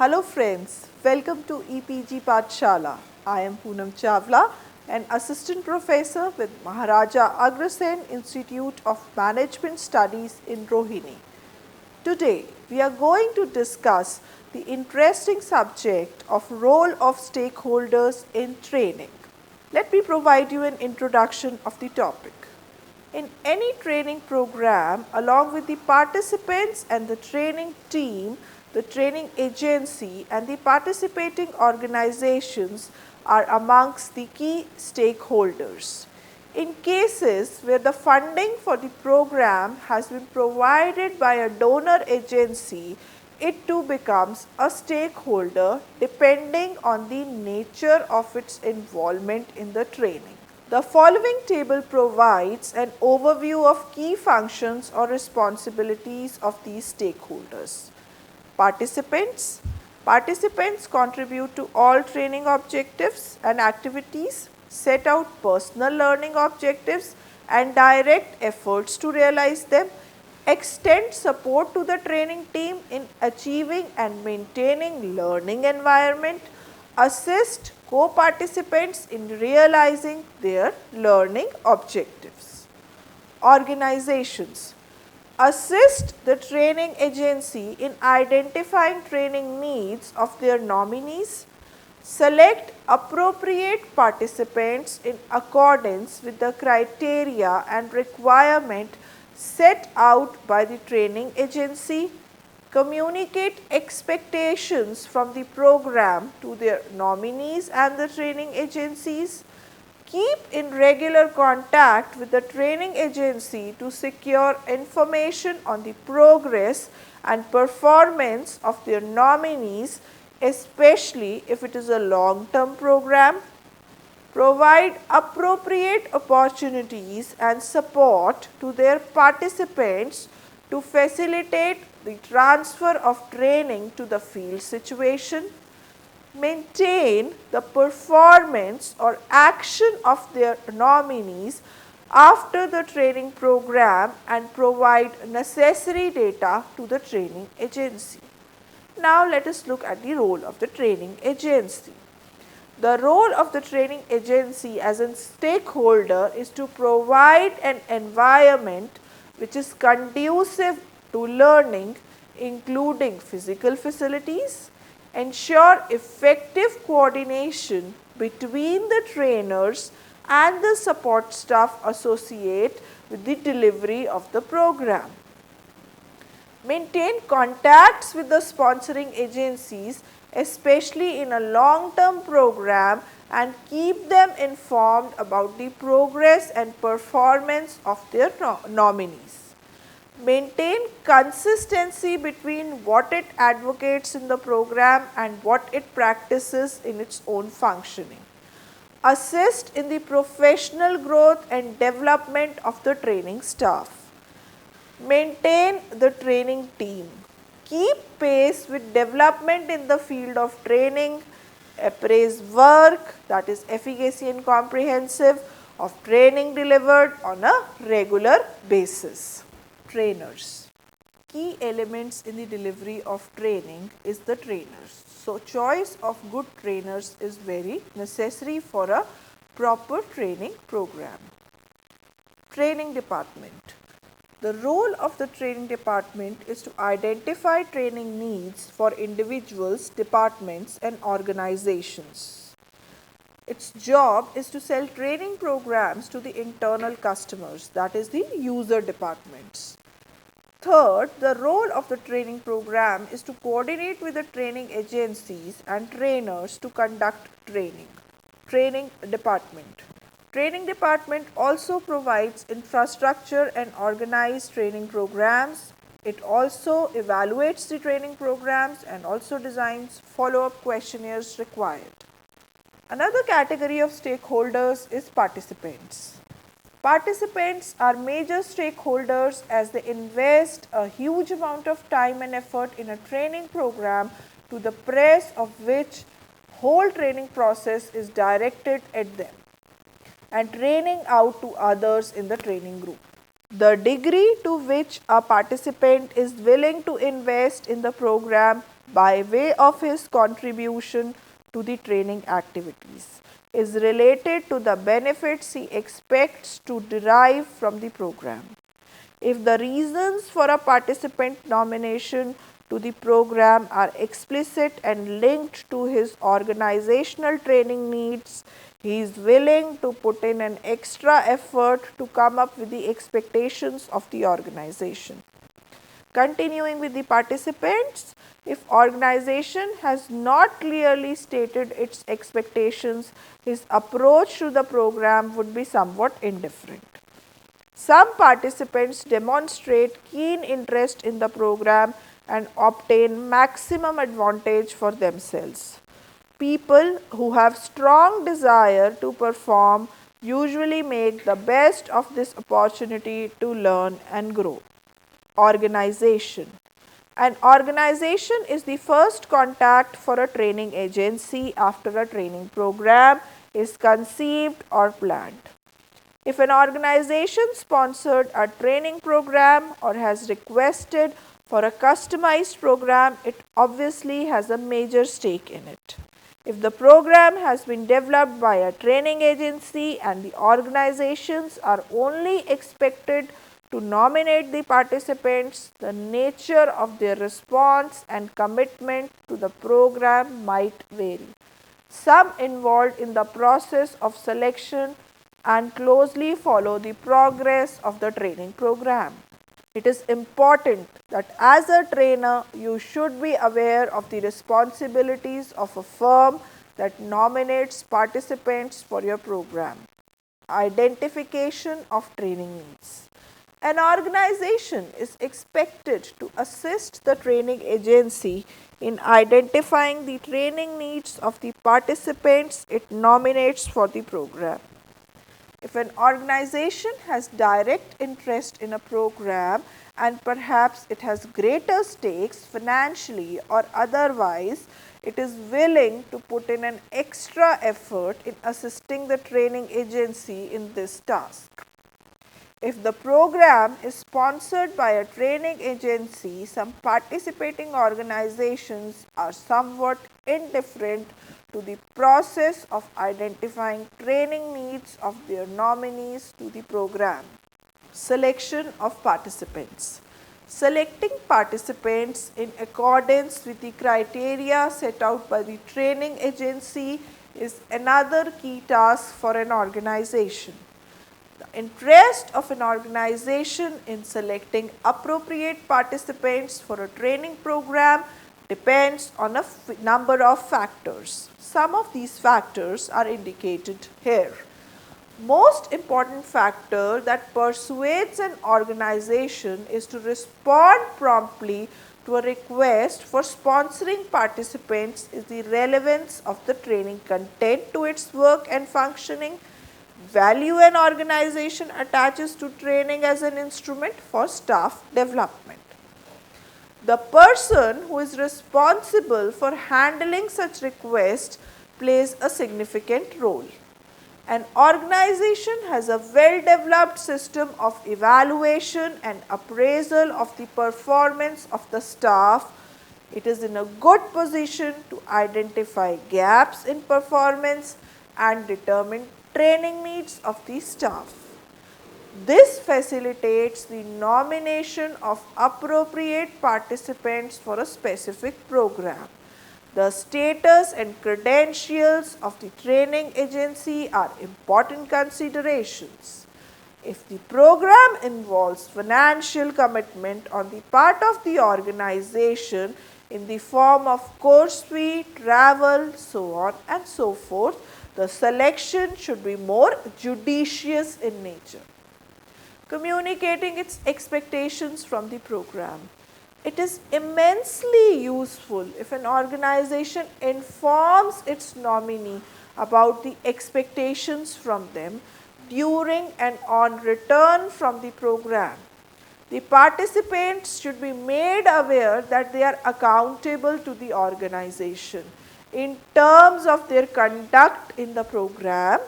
Hello friends, welcome to EPG Pathshala. I am Poonam Chawla, an assistant professor with Maharaja Agrasen Institute of Management Studies in Rohini. Today we are going to discuss the interesting subject of role of stakeholders in training. Let me provide you an introduction of the topic. In any training program, along with the participants and the training team, the training agency and the participating organizations are amongst the key stakeholders. In cases where the funding for the program has been provided by a donor agency, it too becomes a stakeholder depending on the nature of its involvement in the training. The following table provides an overview of key functions or responsibilities of these stakeholders. Participants. Participants contribute to all training objectives and activities, set out personal learning objectives and direct efforts to realize them, extend support to the training team in achieving and maintaining learning environment, assist co-participants in realizing their learning objectives. Organizations assist the training agency in identifying training needs of their nominees, select appropriate participants in accordance with the criteria and requirement set out by the training agency, communicate expectations from the program to their nominees and the training agencies, keep in regular contact with the training agency to secure information on the progress and performance of their nominees, especially if it is a long-term program, provide appropriate opportunities and support to their participants to facilitate the transfer of training to the field situation, maintain the performance or action of their nominees after the training program and provide necessary data to the training agency. Now let us look at the role of the training agency. The role of the training agency as a stakeholder is to provide an environment which is conducive to learning, including physical facilities, ensure effective coordination between the trainers and the support staff associated with the delivery of the program. Maintain contacts with the sponsoring agencies, especially in a long-term program, and keep them informed about the progress and performance of their nominees. Maintain consistency between what it advocates in the program and what it practices in its own functioning. Assist in the professional growth and development of the training staff. Maintain the training team. Keep pace with development in the field of training. Appraise work, that is efficacy and comprehensive, of training delivered on a regular basis. Trainers. Key elements in the delivery of training is the trainers. So, choice of good trainers is very necessary for a proper training program. Training department. The role of the training department is to identify training needs for individuals, departments and organizations. Its job is to sell training programs to the internal customers, that is the user departments. Third, the role of the training program is to coordinate with the training agencies and trainers to conduct training. Training department. Training department also provides infrastructure and organized training programs. It also evaluates the training programs and also designs follow-up questionnaires required. Another category of stakeholders is participants. Participants are major stakeholders as they invest a huge amount of time and effort in a training program to the praise of which whole training process is directed at them and training out to others in the training group. The degree to which a participant is willing to invest in the program by way of his contribution to the training activities is related to the benefits he expects to derive from the program. If the reasons for a participant nomination to the program are explicit and linked to his organizational training needs, he is willing to put in an extra effort to come up with the expectations of the organization. Continuing with the participants, if organization has not clearly stated its expectations, his approach to the program would be somewhat indifferent. Some participants demonstrate keen interest in the program and obtain maximum advantage for themselves. People who have strong desire to perform usually make the best of this opportunity to learn and grow. Organization. An organization is the first contact for a training agency after a training program is conceived or planned. If an organization sponsored a training program or has requested for a customized program, it obviously has a major stake in it. If the program has been developed by a training agency and the organizations are only expected to nominate the participants, the nature of their response and commitment to the program might vary. Some involved in the process of selection and closely follow the progress of the training program. It is important that as a trainer, you should be aware of the responsibilities of a firm that nominates participants for your program. Identification of training needs. An organization is expected to assist the training agency in identifying the training needs of the participants it nominates for the program. If an organization has direct interest in a program and perhaps it has greater stakes financially or otherwise, it is willing to put in an extra effort in assisting the training agency in this task. If the program is sponsored by a training agency, some participating organizations are somewhat indifferent to the process of identifying training needs of their nominees to the program. Selection of participants. Selecting participants in accordance with the criteria set out by the training agency is another key task for an organization. The interest of an organization in selecting appropriate participants for a training program depends on a number of factors. Some of these factors are indicated here. Most important factor that persuades an organization is to respond promptly to a request for sponsoring participants is the relevance of the training content to its work and functioning. Value an organization attaches to training as an instrument for staff development. The person who is responsible for handling such requests plays a significant role. An organization has a well-developed system of evaluation and appraisal of the performance of the staff. It is in a good position to identify gaps in performance and determine training needs of the staff. This facilitates the nomination of appropriate participants for a specific program. The status and credentials of the training agency are important considerations. If the program involves financial commitment on the part of the organization in the form of course fee, travel, so on and so forth, the selection should be more judicious in nature. Communicating its expectations from the program. It is immensely useful if an organization informs its nominee about the expectations from them during and on return from the program. The participants should be made aware that they are accountable to the organization in terms of their conduct in the program,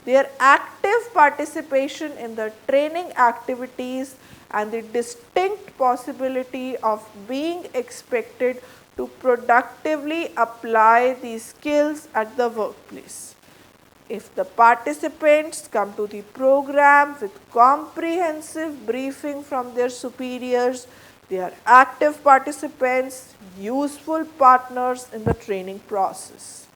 their active participation in the training activities and the distinct possibility of being expected to productively apply these skills at the workplace. If the participants come to the program with comprehensive briefing from their superiors, they are active participants, useful partners in the training process.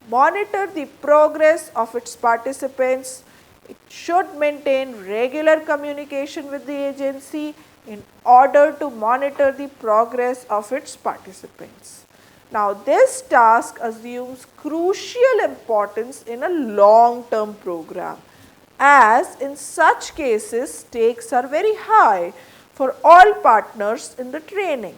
Monitor the progress of its participants. It should maintain regular communication with the agency in order to monitor the progress of its participants. Now, this task assumes crucial importance in a long-term program, as in such cases stakes are very high for all partners in the training.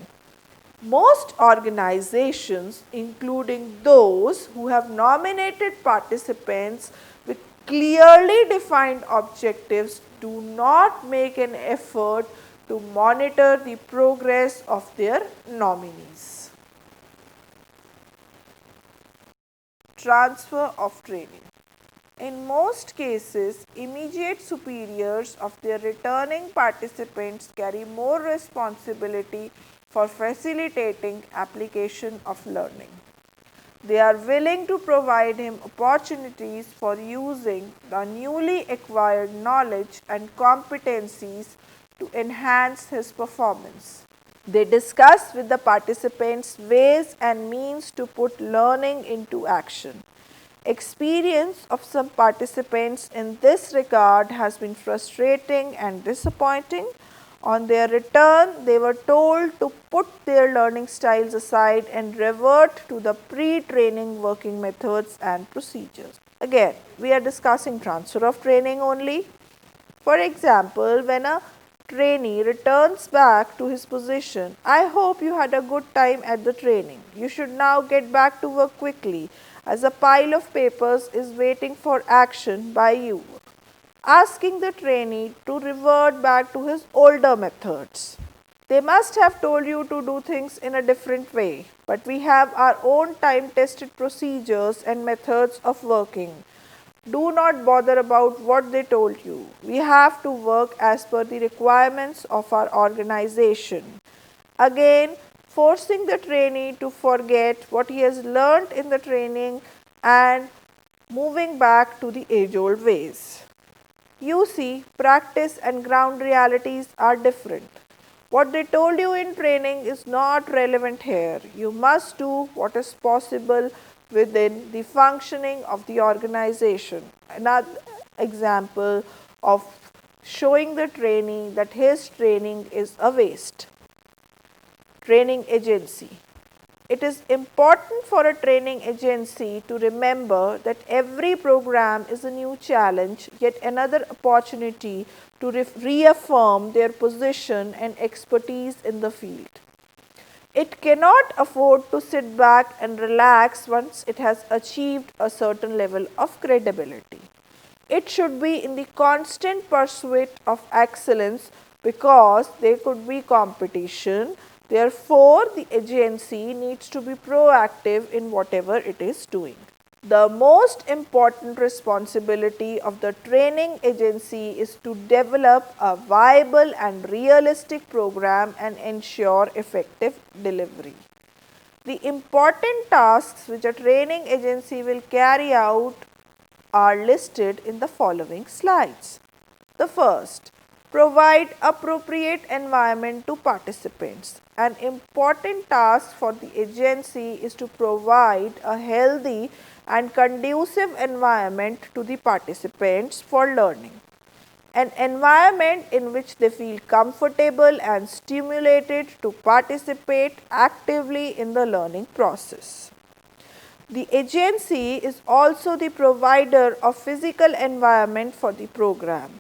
Most organizations, including those who have nominated participants with clearly defined objectives, do not make an effort to monitor the progress of their nominees. Transfer of training. In most cases, immediate superiors of their returning participants carry more responsibility for facilitating application of learning. They are willing to provide him opportunities for using the newly acquired knowledge and competencies to enhance his performance. They discuss with the participants ways and means to put learning into action. Experience of some participants in this regard has been frustrating and disappointing. On their return, they were told to put their learning styles aside and revert to the pre-training working methods and procedures. Again, we are discussing transfer of training only. For example, when a trainee returns back to his position, I hope you had a good time at the training. You should now get back to work quickly, as a pile of papers is waiting for action by you, asking the trainee to revert back to his older methods. They must have told you to do things in a different way, but we have our own time-tested procedures and methods of working. Do not bother about what they told you. We have to work as per the requirements of our organization. Again, forcing the trainee to forget what he has learnt in the training and moving back to the age-old ways. You see, practice and ground realities are different. What they told you in training is not relevant here. You must do what is possible within the functioning of the organization. Another example of showing the trainee that his training is a waste. Training agency. It is important for a training agency to remember that every program is a new challenge, yet another opportunity to reaffirm their position and expertise in the field. It cannot afford to sit back and relax once it has achieved a certain level of credibility. It should be in the constant pursuit of excellence because there could be competition. Therefore, the agency needs to be proactive in whatever it is doing. The most important responsibility of the training agency is to develop a viable and realistic program and ensure effective delivery. The important tasks which a training agency will carry out are listed in the following slides. The first, provide appropriate environment to participants. An important task for the agency is to provide a healthy and conducive environment to the participants for learning. An environment in which they feel comfortable and stimulated to participate actively in the learning process. The agency is also the provider of physical environment for the program.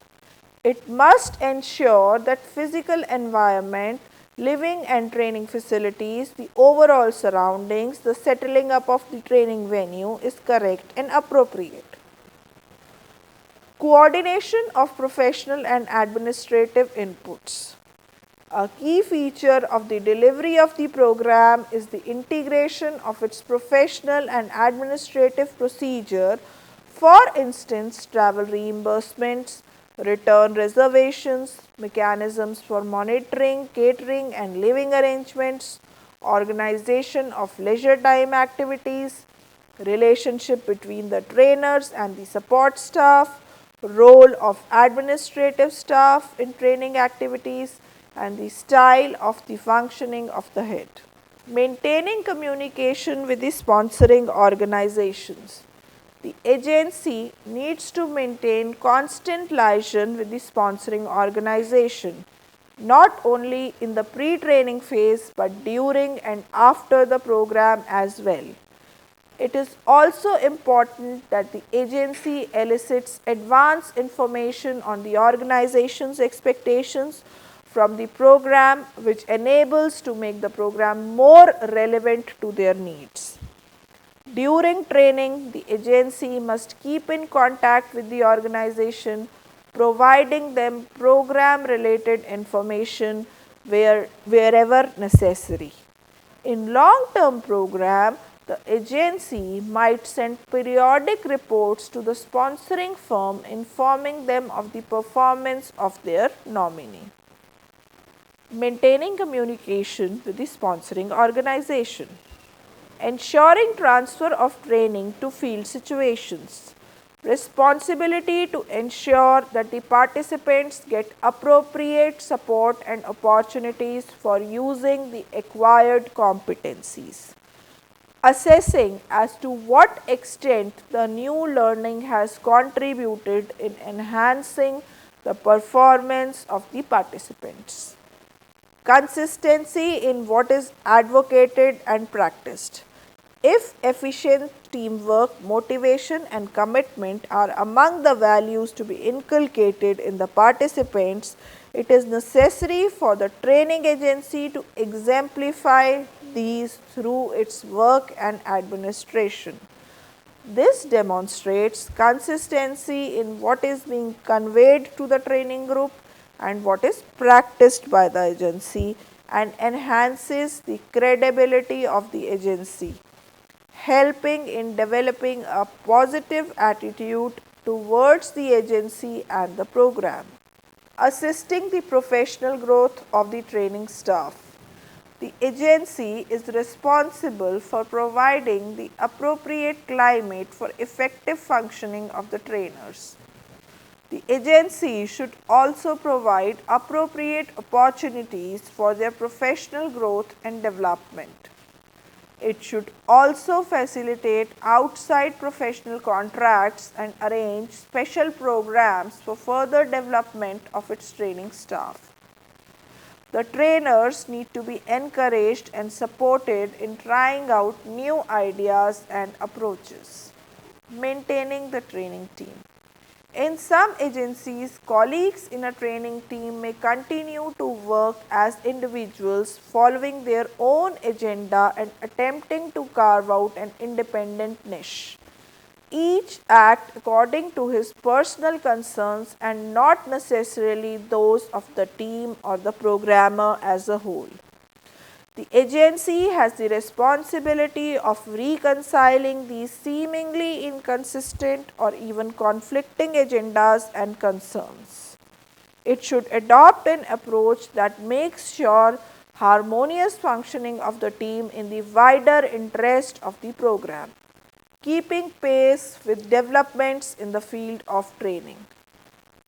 It must ensure that physical environment, living and training facilities, the overall surroundings, the settling up of the training venue is correct and appropriate. Coordination of professional and administrative inputs. A key feature of the delivery of the program is the integration of its professional and administrative procedure, for instance, travel reimbursements, return reservations, mechanisms for monitoring, catering and living arrangements. organization of leisure time activities, relationship between the trainers and the support staff, role of administrative staff in training activities, and the style of the functioning of the head. Maintaining communication with the sponsoring organizations. The agency needs to maintain constant liaison with the sponsoring organization, not only in the pre-training phase but during and after the program as well. It is also important that the agency elicits advance information on the organization's expectations from the program, which enables to make the program more relevant to their needs. During training, the agency must keep in contact with the organization, providing them program related information wherever necessary. In long-term program, the agency might send periodic reports to the sponsoring firm informing them of the performance of their nominee. Maintaining communication with the sponsoring organization. Ensuring transfer of training to field situations. Responsibility to ensure that the participants get appropriate support and opportunities for using the acquired competencies. Assessing as to what extent the new learning has contributed in enhancing the performance of the participants. Consistency in what is advocated and practiced. If efficient teamwork, motivation and commitment are among the values to be inculcated in the participants, it is necessary for the training agency to exemplify these through its work and administration. This demonstrates consistency in what is being conveyed to the training group and what is practiced by the agency and enhances the credibility of the agency, helping in developing a positive attitude towards the agency and the program. Assisting the professional growth of the training staff. The agency is responsible for providing the appropriate climate for effective functioning of the trainers. The agency should also provide appropriate opportunities for their professional growth and development. It should also facilitate outside professional contracts and arrange special programs for further development of its training staff. The trainers need to be encouraged and supported in trying out new ideas and approaches. Maintaining the training team. In some agencies, colleagues in a training team may continue to work as individuals following their own agenda and attempting to carve out an independent niche. Each act according to his personal concerns and not necessarily those of the team or the programmer as a whole. The agency has the responsibility of reconciling these seemingly inconsistent or even conflicting agendas and concerns. It should adopt an approach that makes sure harmonious functioning of the team in the wider interest of the program, keeping pace with developments in the field of training.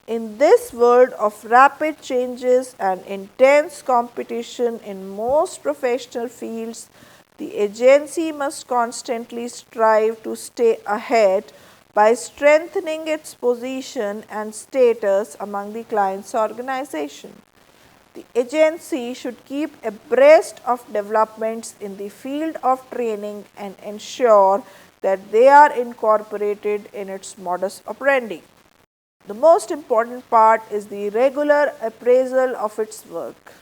In this world of rapid changes and intense competition in most professional fields, the agency must constantly strive to stay ahead by strengthening its position and status among the client's organization. The agency should keep abreast of developments in the field of training and ensure that they are incorporated in its modus operandi. The most important part is the regular appraisal of its work.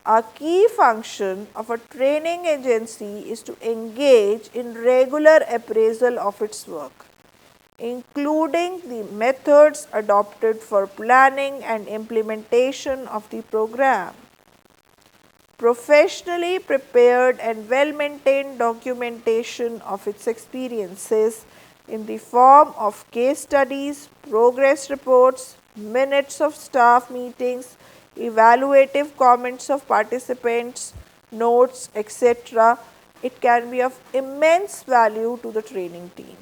A key function of a training agency is to engage in regular appraisal of its work, including the methods adopted for planning and implementation of the program. Professionally prepared and well-maintained documentation of its experiences in the form of case studies, progress reports, minutes of staff meetings, evaluative comments of participants, notes, etc., it can be of immense value to the training team.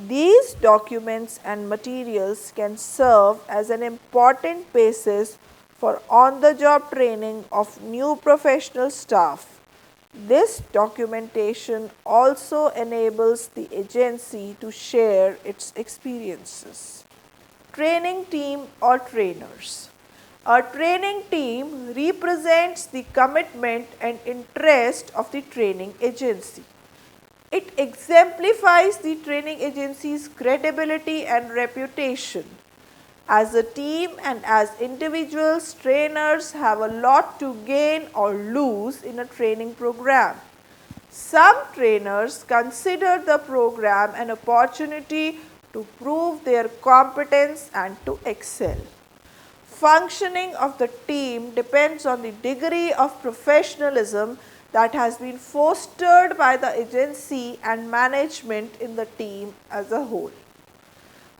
These documents and materials can serve as an important basis for on-the-job training of new professional staff. This documentation also enables the agency to share its experiences. Training team or trainers. A training team represents the commitment and interest of the training agency. It exemplifies the training agency's credibility and reputation. As a team and as individuals, trainers have a lot to gain or lose in a training program. Some trainers consider the program an opportunity to prove their competence and to excel. Functioning of the team depends on the degree of professionalism that has been fostered by the agency and management in the team as a whole.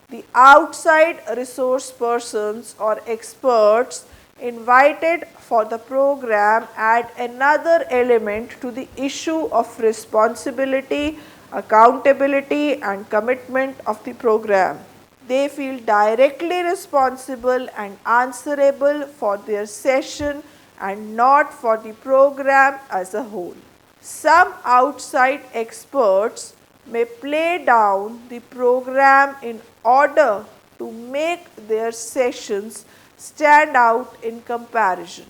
The outside resource persons or experts invited for the program add another element to the issue of responsibility, accountability and commitment of the program. They feel directly responsible and answerable for their session and not for the program as a whole. Some outside experts may play down the program in order to make their sessions stand out in comparison.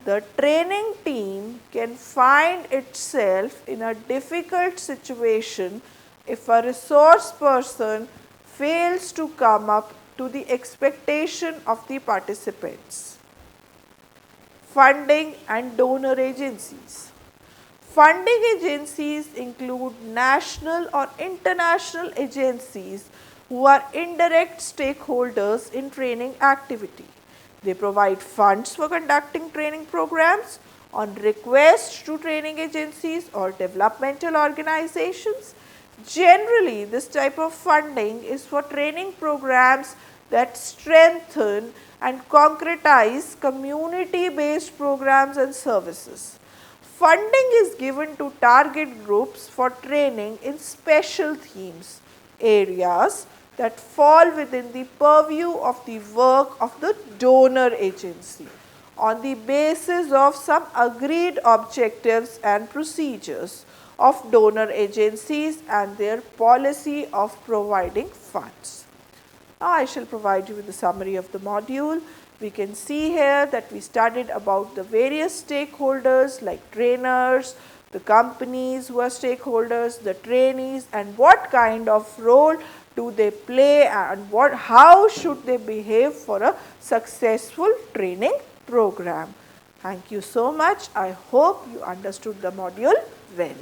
The training team can find itself in a difficult situation if a resource person fails to come up to the expectation of the participants. Funding and donor agencies. Funding agencies include national or international agencies who are indirect stakeholders in training activity. They provide funds for conducting training programs on request to training agencies or developmental organizations. Generally, this type of funding is for training programs that strengthen and concretize community-based programs and services. Funding is given to target groups for training in special themes, areas that fall within the purview of the work of the donor agency on the basis of some agreed objectives and procedures of donor agencies and their policy of providing funds. Now I shall provide you with the summary of the module. We can see here that we studied about the various stakeholders like trainers, the companies who are stakeholders, the trainees, and what kind of role do they play and how should they behave for a successful training program. Thank you so much. I hope you understood the module well.